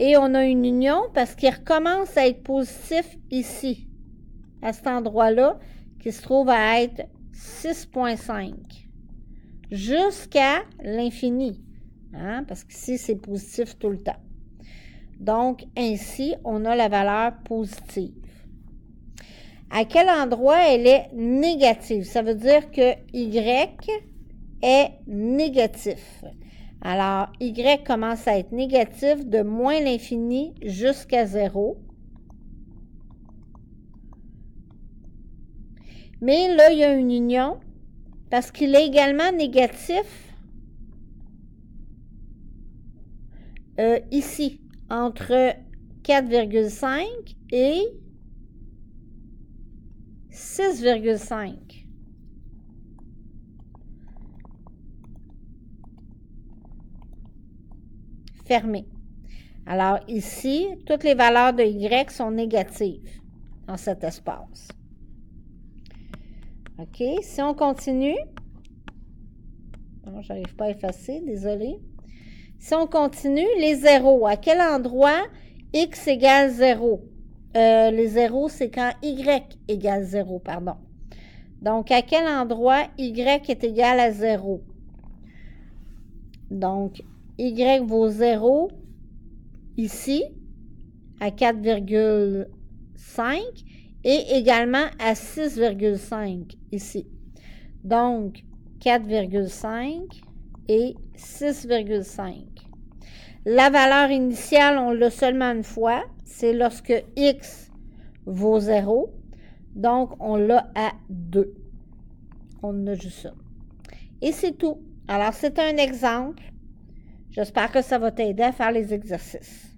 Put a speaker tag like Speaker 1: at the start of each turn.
Speaker 1: Et on a une union parce qu'il recommence à être positif ici, à cet endroit-là, qui se trouve à être 6,5 jusqu'à l'infini, hein, parce qu'ici, c'est positif tout le temps. Donc, ainsi, on a la valeur positive. À quel endroit elle est négative? Ça veut dire que Y est négatif. Alors, Y commence à être négatif de moins l'infini jusqu'à 0. Mais là, il y a une union parce qu'il est également négatif ici, entre 4,5 et 6,5. Fermé. Alors ici, toutes les valeurs de Y sont négatives dans cet espace. OK, si on continue, non, j'arrive pas à effacer, désolé. Si on continue, les zéros, à quel endroit X égale 0? Les zéros, c'est quand Y égale 0, pardon. Donc, à quel endroit Y est égal à 0? Donc, Y vaut 0 ici, à 4,5 et également à 6,5 ici. Donc, 4,5 et 6,5. La valeur initiale, on l'a seulement une fois, c'est lorsque X vaut 0. Donc, on l'a à 2. On a juste ça. Et c'est tout. Alors, c'est un exemple. J'espère que ça va t'aider à faire les exercices.